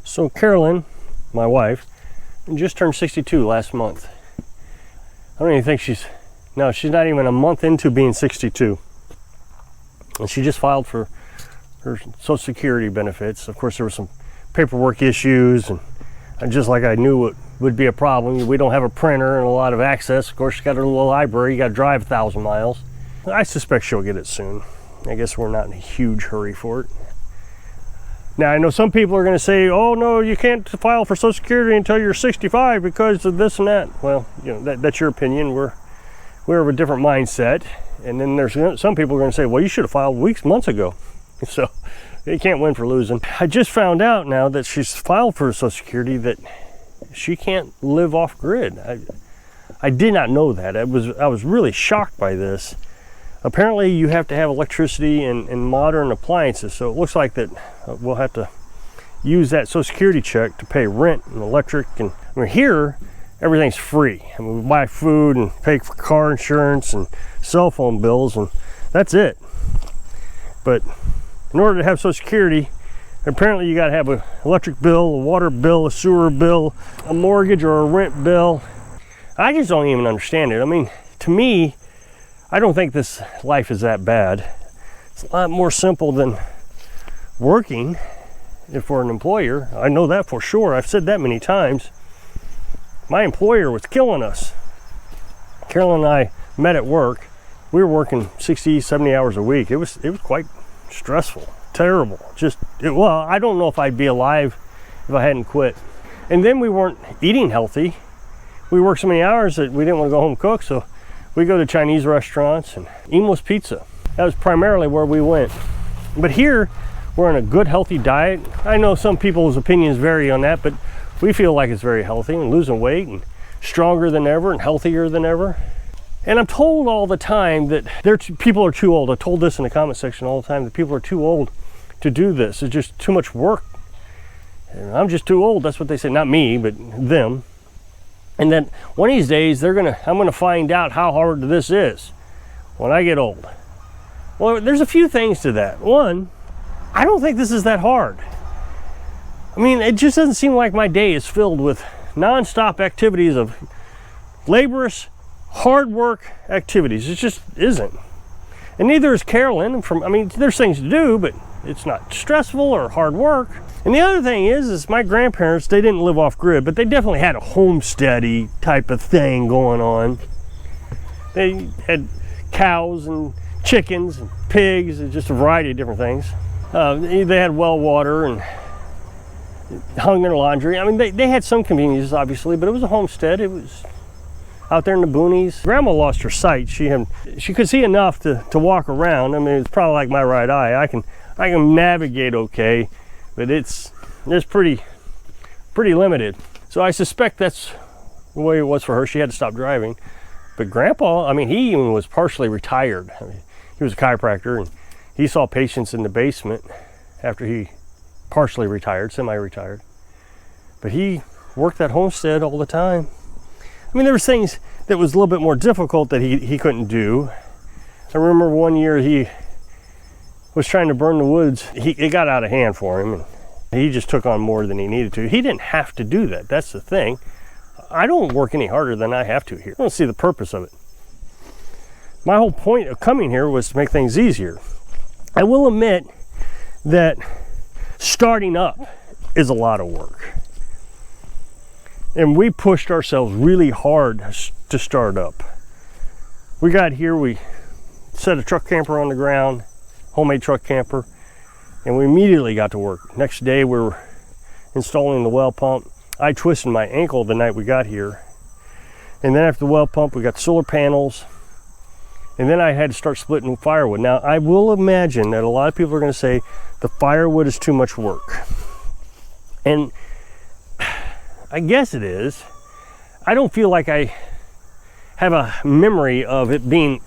So Carolyn, my wife, just turned 62 last month. I don't even think she's not even a month into being 62. And she just filed for her Social Security benefits. Of course, there were some paperwork issues, and just like I knew it would be a problem. We don't have a printer and a lot of access. Of course, she's got her little library. You got to drive 1,000 miles. I suspect she'll get it soon. I guess we're not in a huge hurry for it. Now, I know some people are going to say, oh no, you can't file for Social Security until you're 65 because of this and that. Well, you know, that's your opinion. We're of a different mindset. And then there's some people are going to say, well, you should have filed months ago. So you can't win for losing. I just found out now that she's filed for Social Security that she can't live off grid. I did not know that. I was really shocked by this. Apparently you have to have electricity and modern appliances, so it looks like that we'll have to use that Social Security check to pay rent and electric. And I mean, here everything's free. I mean, we buy food and pay for car insurance and cell phone bills, and that's it. But in order to have Social Security, apparently you got to have an electric bill, a water bill, a sewer bill, a mortgage or a rent bill. I just don't even understand it. I mean, to me, I don't think this life is that bad. It's a lot more simple than working for an employer. I know that for sure. I've said that many times. My employer was killing us. Carolyn and I met at work. We were working 60, 70 hours a week. It was quite stressful, terrible. Well, I don't know if I'd be alive if I hadn't quit. And then we weren't eating healthy. We worked so many hours that we didn't want to go home and cook, so we go to Chinese restaurants and Emo's Pizza. That was primarily where we went. But here, we're on a good, healthy diet. I know some people's opinions vary on that, but we feel like it's very healthy and losing weight and stronger than ever and healthier than ever. And I'm told all the time that people are too old. I told this in the comment section all the time, that people are too old to do this. It's just too much work. And I'm just too old. That's what they say. Not me, but them. And then one of these days, I'm gonna find out how hard this is when I get old. Well, there's a few things to that. One, I don't think this is that hard. I mean, it just doesn't seem like my day is filled with non-stop activities of laborious, hard work activities. It just isn't. And neither is Carolyn. There's things to do, but it's not stressful or hard work. And the other thing is my grandparents, they didn't live off grid, but they definitely had a homesteady type of thing going on. They had cows and chickens and pigs and just a variety of different things. They had well water and hung their laundry. I mean, they had some conveniences, obviously, but it was a homestead. It was out there in the boonies. Grandma lost her sight. She could see enough to walk around. I mean, it's probably like my right eye. I can navigate okay, but it's pretty limited. So I suspect that's the way it was for her. She had to stop driving. But Grandpa, I mean, he even was partially retired. I mean, he was a chiropractor, and he saw patients in the basement after he partially retired, semi-retired. But he worked that homestead all the time. I mean, there was things that was a little bit more difficult that he couldn't do. I remember one year he was trying to burn the woods. It got out of hand for him, and he just took on more than he needed to. He didn't have to do that. That's the thing. I don't work any harder than I have to here. I don't see the purpose of it. My whole point of coming here was to make things easier. I will admit that starting up is a lot of work. And we pushed ourselves really hard to start up. We got here, we set a truck camper on the ground, homemade truck camper, and we immediately got to work. Next day we were installing the well pump. I twisted my ankle the night we got here. And then after the well pump, we got solar panels. And then I had to start splitting firewood. Now, I will imagine that a lot of people are going to say the firewood is too much work. And I guess it is. I don't feel like I have a memory of it being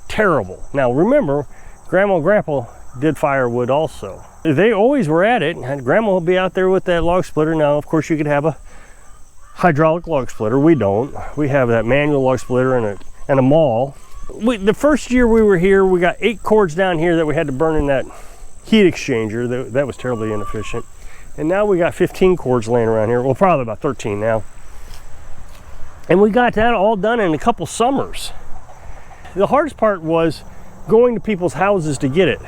terrible. Now, remember, Grandma and Grandpa did firewood also. They always were at it, and Grandma will be out there with that log splitter. Now, of course, you could have a hydraulic log splitter. We don't. We have that manual log splitter and a maul. The first year we were here, we got 8 cords down here that we had to burn in that heat exchanger. That was terribly inefficient. And now we got 15 cords laying around here. Well, probably about 13 now. And we got that all done in a couple summers. The hardest part was going to people's houses to get it.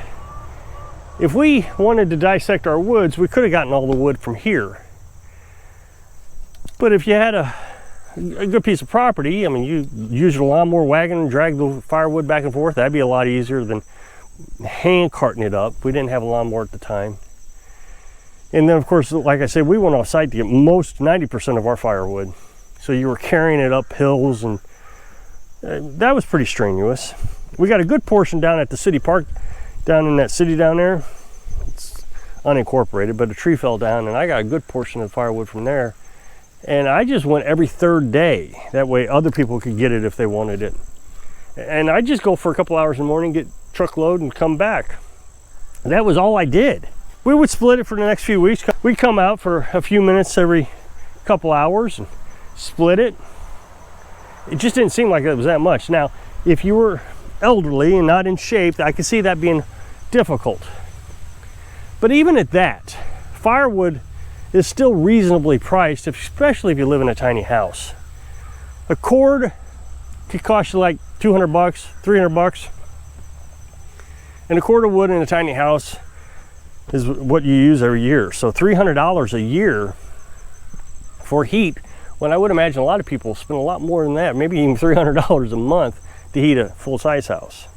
If we wanted to dissect our woods, we could have gotten all the wood from here. But if you had a good piece of property, I mean, you use your lawnmower wagon and drag the firewood back and forth. That'd be a lot easier than hand carting it up. We didn't have a lawnmower at the time. And then, of course, like I said, we went off site to get 90% of our firewood. So you were carrying it up hills, and that was pretty strenuous. We got a good portion down at the city park, down in that city down there. It's unincorporated, but a tree fell down, and I got a good portion of firewood from there. And I just went every third day. That way other people could get it if they wanted it. And I just go for a couple hours in the morning, get truckload, and come back. And that was all I did. We would split it for the next few weeks. We'd come out for a few minutes every couple hours and split it. It just didn't seem like it was that much. Now, if you were elderly and not in shape, I could see that being difficult. But even at that, firewood is still reasonably priced, especially if you live in a tiny house. A cord could cost you like 200 bucks, 300 bucks. And a cord of wood in a tiny house is what you use every year. So $300 a year for heat, when I would imagine a lot of people spend a lot more than that, maybe even $300 a month to heat a full-size house.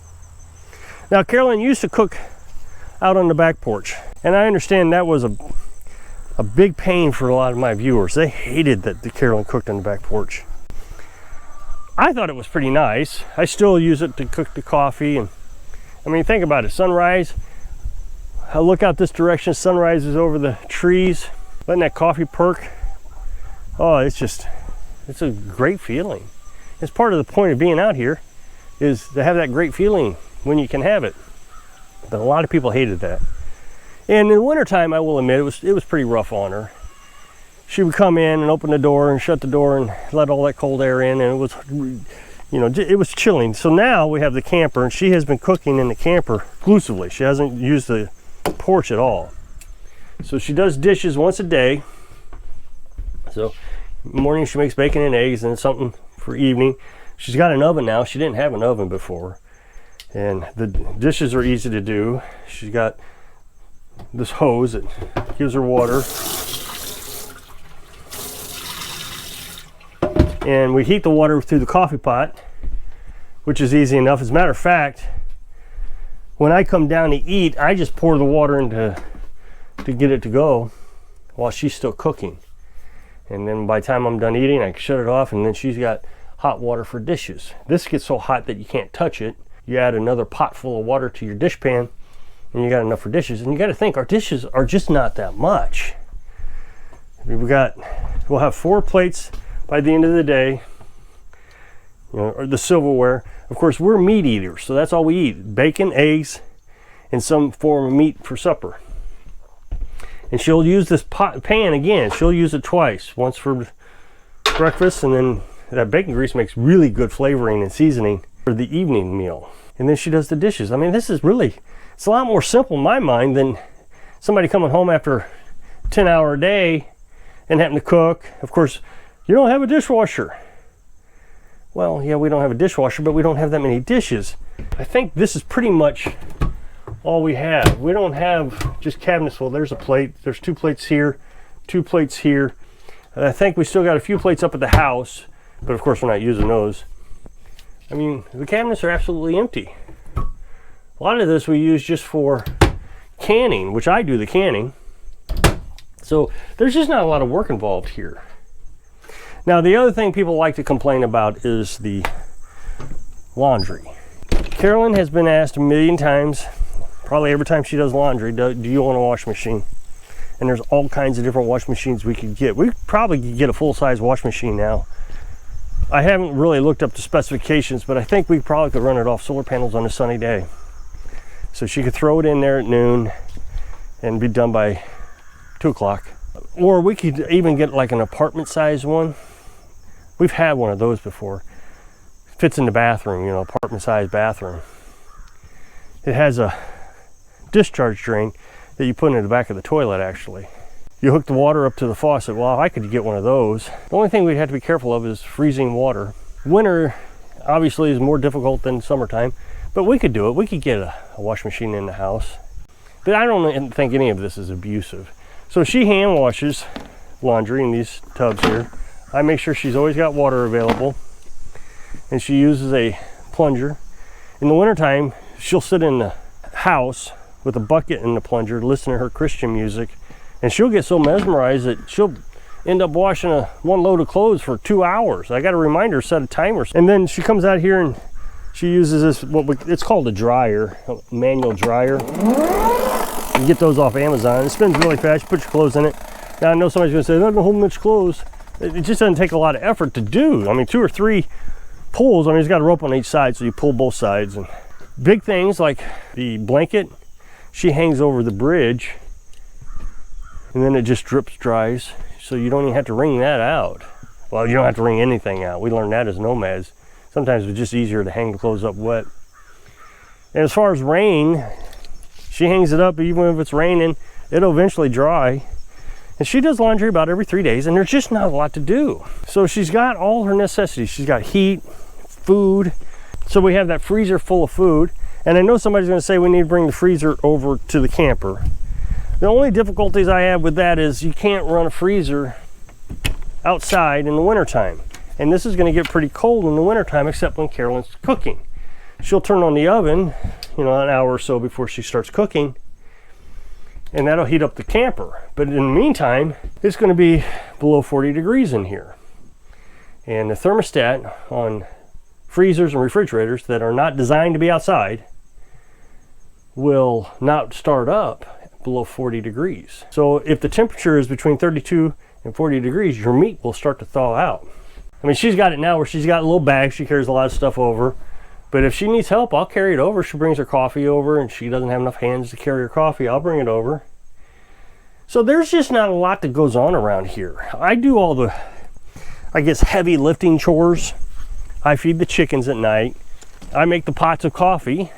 Now, Carolyn used to cook out on the back porch, and I understand that was a big pain for a lot of my viewers. They hated that the Carolyn cooked on the back porch. I thought it was pretty nice. I still use it to cook the coffee, and I mean, think about it. Sunrise, I look out this direction, sunrise is over the trees, letting that coffee perk. Oh, it's a great feeling. It's part of the point of being out here, is to have that great feeling when you can have it. But a lot of people hated that. And in the wintertime, I will admit, it was pretty rough on her. She would come in and open the door and shut the door and let all that cold air in, and it was, you know, it was chilling. So now we have the camper, and she has been cooking in the camper exclusively. She hasn't used the porch at all. So she does dishes once a day. So in the morning she makes bacon and eggs, and something for evening. She's got an oven now. She didn't have an oven before. And the dishes are easy to do. She's got this hose that gives her water. And we heat the water through the coffee pot, which is easy enough. As a matter of fact, when I come down to eat, I just pour the water into to get it to go while she's still cooking. And then by the time I'm done eating, I can shut it off, and then she's got hot water for dishes. This gets so hot that you can't touch it. You add another pot full of water to your dishpan, and you got enough for dishes. And you got to think, our dishes are just not that much. We'll have 4 plates by the end of the day, you know, or the silverware. Of course, we're meat eaters, so that's all we eat: bacon, eggs, and some form of meat for supper. And she'll use this pan again. She'll use it twice, once for breakfast, and then that bacon grease makes really good flavoring and seasoning for the evening meal. And then she does the dishes. I mean, it's a lot more simple in my mind than somebody coming home after a 10-hour day and having to cook. Of course, you don't have a dishwasher. Well, yeah, we don't have a dishwasher, but we don't have that many dishes. I think this is pretty much all we have. We don't have just cabinets full. There's a plate. There's 2 plates here, 2 plates here. And I think we still got a few plates up at the house, but of course we're not using those. I mean, the cabinets are absolutely empty. A lot of this we use just for canning, which I do the canning. So there's just not a lot of work involved here. Now, the other thing people like to complain about is the laundry. Carolyn has been asked a million times, probably every time she does laundry, do you want a wash machine? And there's all kinds of different wash machines we could get. We probably could get a full-size wash machine now. I haven't really looked up the specifications, but I think we probably could run it off solar panels on a sunny day. So she could throw it in there at noon and be done by 2 o'clock. Or we could even get like an apartment-sized one. We've had one of those before. Fits in the bathroom, you know, apartment-sized bathroom. It has a discharge drain that you put in the back of the toilet, actually. you hook the water up to the faucet. Well, I could get one of those. The only thing we'd have to be careful of is freezing water. Winter obviously is more difficult than summertime, but we could do it. We could get a wash machine in the house. But I don't think any of this is abusive. So she hand washes laundry in these tubs here. I make sure she's always got water available, and she uses a plunger. In the wintertime, she'll sit in the house with a bucket and a plunger, listen to her Christian music, and she'll get so mesmerized that she'll end up washing one load of clothes for 2 hours. I got to remind her, set a timer. And then she comes out here and she uses this, it's called a dryer, a manual dryer. You get those off Amazon. It spins really fast. You put your clothes in it. Now I know somebody's going to say, that's a whole much clothes. It just doesn't take a lot of effort to do. I mean, 2 or 3 pulls. I mean, it's got a rope on each side, so you pull both sides. And big things like the blanket, she hangs over the bridge, and then it just drips dries. So you don't even have to wring that out. Well, you don't have to wring anything out. We learned that as nomads. Sometimes it's just easier to hang the clothes up wet. And as far as rain, she hangs it up. Even if it's raining, it'll eventually dry. And she does laundry about every 3 days, and there's just not a lot to do. So she's got all her necessities. She's got heat, food. So we have that freezer full of food. And I know somebody's going to say we need to bring the freezer over to the camper. The only difficulties I have with that is you can't run a freezer outside in the wintertime. And this is going to get pretty cold in the wintertime, except when Carolyn's cooking. She'll turn on the oven, an hour or so before she starts cooking, and that'll heat up the camper. But in the meantime, it's going to be below 40 degrees in here. And the thermostat on freezers and refrigerators that are not designed to be outside will not start up below 40 degrees. So if the temperature is between 32 and 40 degrees, your meat will start to thaw out. I mean, she's got it now where she's got a little bag. She carries a lot of stuff over. But if she needs help, I'll carry it over. She brings her coffee over, and she doesn't have enough hands to carry her coffee. I'll bring it over. So there's just not a lot that goes on around here. I do all the, heavy lifting chores. I feed the chickens at night. I make the pots of coffee.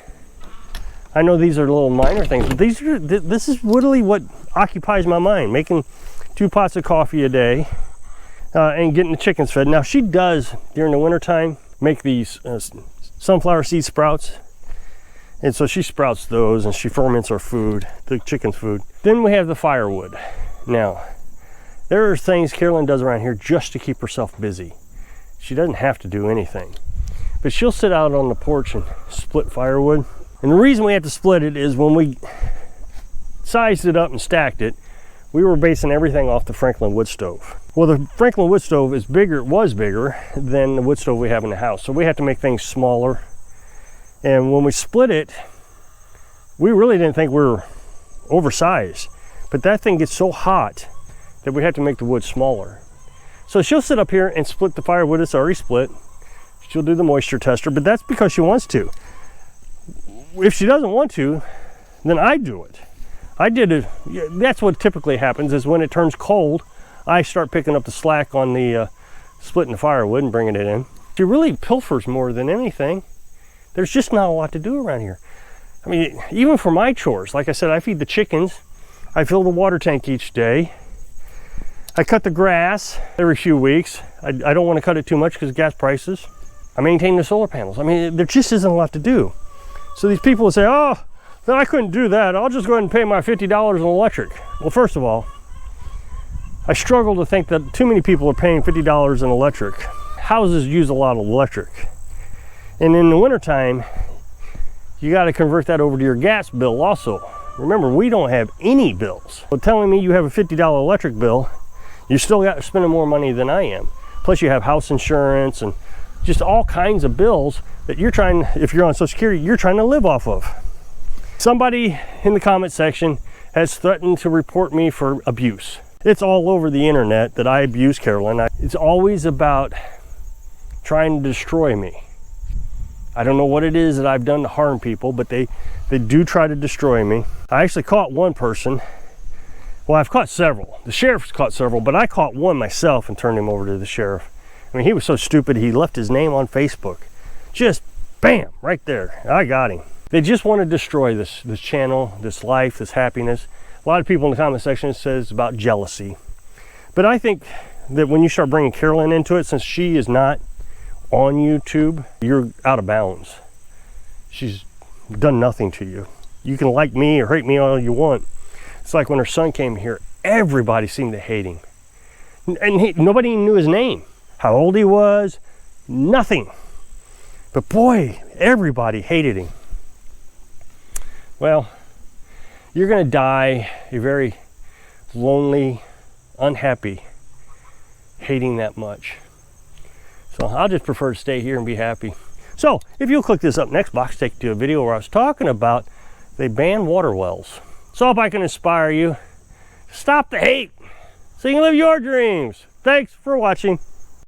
I know these are little minor things, but this is literally what occupies my mind, making 2 pots of coffee a day and getting the chickens fed. Now, she does, during the wintertime, make these sunflower seed sprouts. And so she sprouts those and she ferments our food, the chicken's food. Then we have the firewood. Now, there are things Carolyn does around here just to keep herself busy. She doesn't have to do anything. But she'll sit out on the porch and split firewood. And the reason we have to split it is when we sized it up and stacked it, we were basing everything off the Franklin wood stove. Well, the Franklin wood stove was bigger than the wood stove we have in the house. So we have to make things smaller. And when we split it, we really didn't think we were oversized. But that thing gets so hot that we have to make the wood smaller. So she'll sit up here and split the firewood that's already split. She'll do the moisture tester, but that's because she wants to. If she doesn't want to, then I do it. I did it. That's what typically happens is when it turns cold, I start picking up the slack on the splitting the firewood and bringing it in. She really pilfers more than anything. There's just not a lot to do around here. I mean, even for my chores, like I said, I feed the chickens. I fill the water tank each day. I cut the grass every few weeks. I don't want to cut it too much because of gas prices. I maintain the solar panels. I mean, there just isn't a lot to do. So these people will say, oh, then I couldn't do that. I'll just go ahead and pay my $50 in electric. Well, first of all, I struggle to think that too many people are paying $50 in electric. Houses use a lot of electric. And in the wintertime, you got to convert that over to your gas bill also. Remember, we don't have any bills. So telling me you have a $50 electric bill, you're still spending more money than I am. Plus you have house insurance and just all kinds of bills that you're trying, if you're on Social Security, you're trying to live off of. Somebody in the comment section has threatened to report me for abuse. It's all over the internet that I abuse Carolyn. It's always about trying to destroy me. I don't know what it is that I've done to harm people, but they do try to destroy me. I actually caught one person. Well, I've caught several. The sheriff's caught several, but I caught one myself and turned him over to the sheriff. I mean, he was so stupid, he left his name on Facebook. Just bam, right there. I got him. They just want to destroy this channel, this life, this happiness. A lot of people in the comment section says about jealousy. But I think that when you start bringing Carolyn into it, since she is not on YouTube, you're out of bounds. She's done nothing to you. You can like me or hate me all you want. It's like when her son came here, everybody seemed to hate him. And nobody knew his name, how old he was, nothing. But boy, everybody hated him. Well, you're gonna die a very lonely, unhappy, hating that much. So I'll just prefer to stay here and be happy. So if you'll click this up next box, take you to a video where I was talking about they ban water wells. So if I can inspire you, stop the hate so you can live your dreams. Thanks for watching.